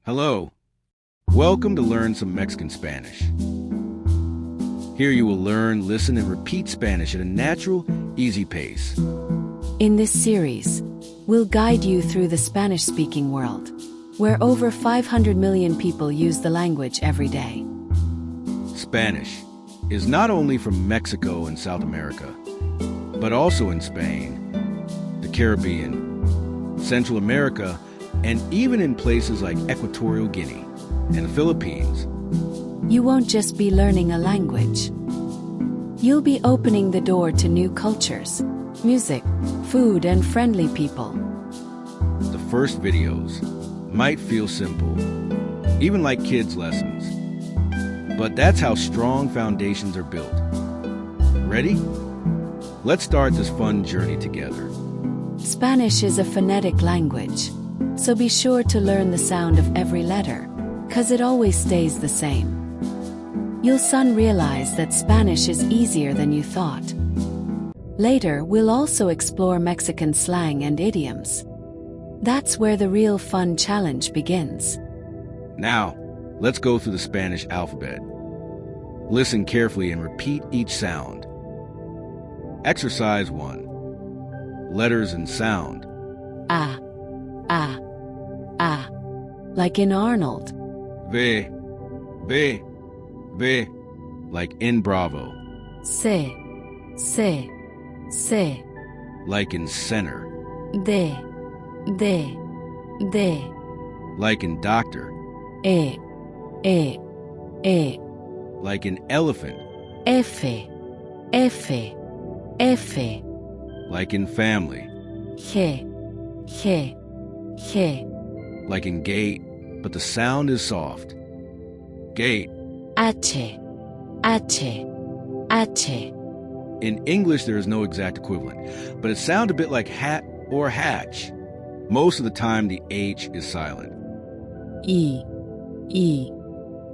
Hello. Welcome to Learn Some Mexican Spanish. Here you will learn, listen, and repeat Spanish at a natural, easy pace. In this series, we'll guide you through the Spanish-speaking world, where over 500 million people use the language every day. Spanish is not only from Mexico and South America, but also in Spain, the Caribbean, Central America, and even in places like Equatorial Guinea and the Philippines. You won't just be learning a language. You'll be opening the door to new cultures, music, food, and friendly people. The first videos might feel simple, even like kids' lessons. But that's how strong foundations are built. Ready? Let's start this fun journey together. Spanish is a phonetic language, so be sure to learn the sound of every letter, 'cause it always stays the same. You'll soon realize that Spanish is easier than you thought. Later, we'll also explore Mexican slang and idioms. That's where the real fun challenge begins. Now, let's go through the Spanish alphabet. Listen carefully and repeat each sound. Exercise 1. Letters and sound. A, a, a. Like in Arnold. V, V, V. Like in Bravo. Se, se, se. Like in center. De, de, de. Like in doctor. E, e, e. Like in elephant. F, F, F. Like in family. G, G, G. Like in gate, but the sound is soft. Gate. H, H, H. In English, there is no exact equivalent, but it sounds a bit like hat or hatch. Most of the time, the H is silent. E, E,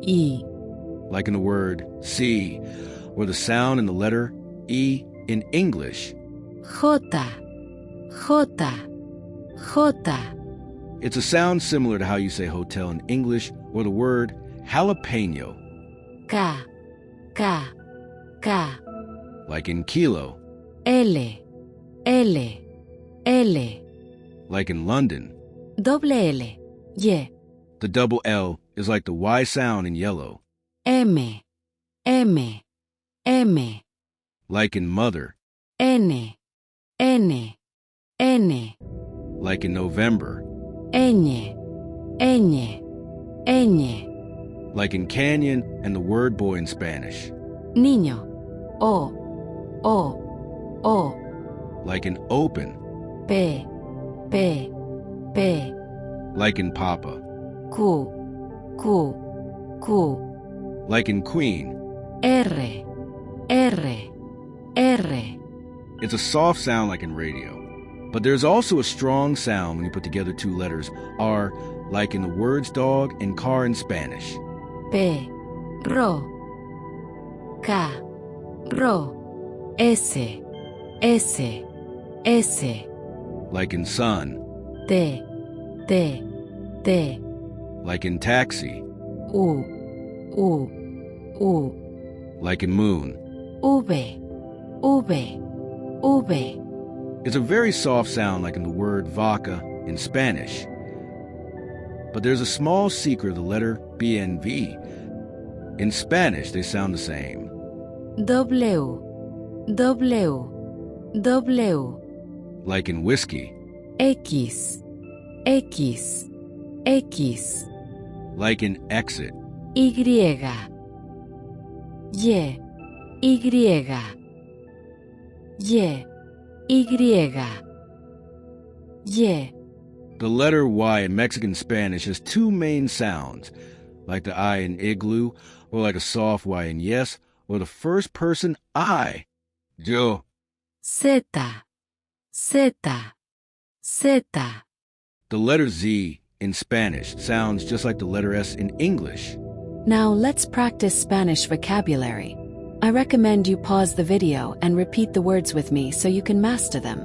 E. Like in the word see, where the sound in the letter E in English. J, J, J. It's a sound similar to how you say hotel in English, or the word jalapeno. K, K, K. Like in kilo. L, L, L. Like in London. Double L, Y. The double L is like the Y sound in yellow. M, M, M. Like in mother. N, N, N. Like in November. Ñ, Ñ, Ñ. Like in canyon and the word boy in Spanish. Niño. O, O, O. Like in open. P, P, P. Like in papa. Q, Q, Q. Like in queen. R, R, R. It's a soft sound like in radio. But there's also a strong sound when you put together two letters, R, like in the words dog and car in Spanish. P, Ro. K, Ro. S, S, S. Like in sun. T, T, T. Like in taxi. U, U, U. Like in moon. V, V, V. It's a very soft sound like in the word vaca in Spanish. But there's a small secret of the letter BNV. In Spanish, they sound the same. W, W, W. Like in whiskey. X, X, X. Like in exit. Y, Y, Y, Y. Y, Y. The letter Y in Mexican Spanish has two main sounds, like the I in igloo, or like a soft Y in yes, or the first person I. Yo. Z, Z, Z. The letter Z in Spanish sounds just like the letter S in English. Now let's practice Spanish vocabulary. I recommend you pause the video and repeat the words with me so you can master them.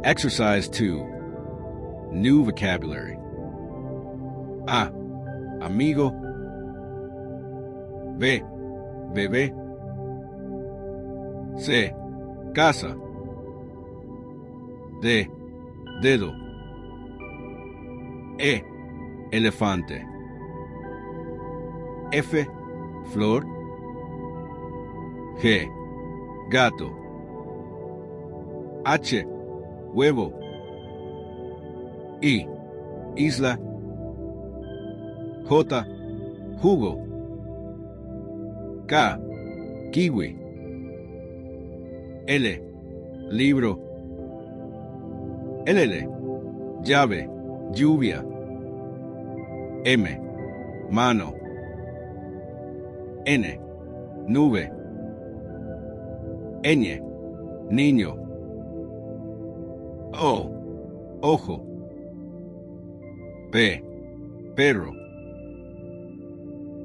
Exercise 2. New vocabulary. A. Amigo. B. Bebé. C. Casa. D. Dedo. E. Elefante. F. Flor. G. Gato. H. Huevo. I. Isla. J. Jugo. K. Kiwi. L. Libro. LL. Llave. Lluvia. M. Mano. N. Nube. Ñ. Niño. O. Ojo. P. Perro.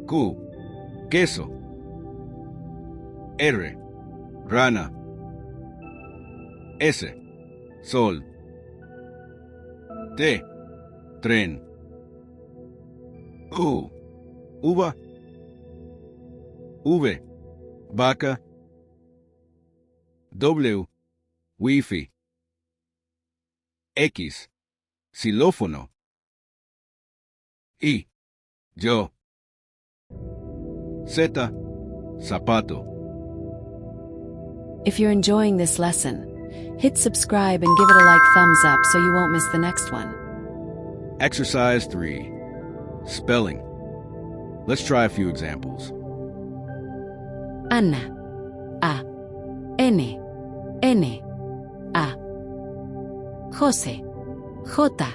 Q. Queso. R. Rana. S. Sol. T. Tren. U. Uva. V. Vaca. W. Wifi. X. Xilófono. Y. Yo. Z. Zapato. If you're enjoying this lesson, hit subscribe and give it a like thumbs up so you won't miss the next one. Exercise 3. Spelling. Let's try a few examples. Ana. A. N. N. A. Jose. J.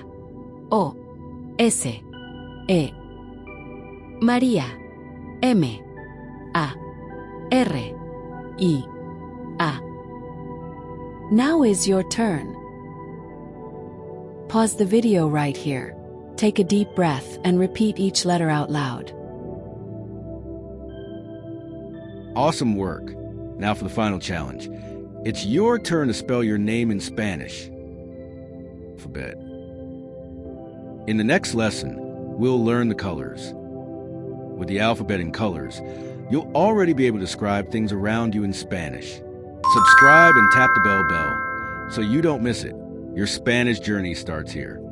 O. S. E. María. M. A. R. I. A. Now is your turn. Pause the video right here. Take a deep breath and repeat each letter out loud. Awesome work. Now for the final challenge. It's your turn to spell your name in Spanish. Alphabet. In the next lesson, we'll learn the colors. With the alphabet and colors, you'll already be able to describe things around you in Spanish. Subscribe and tap the bell so you don't miss it. Your Spanish journey starts here.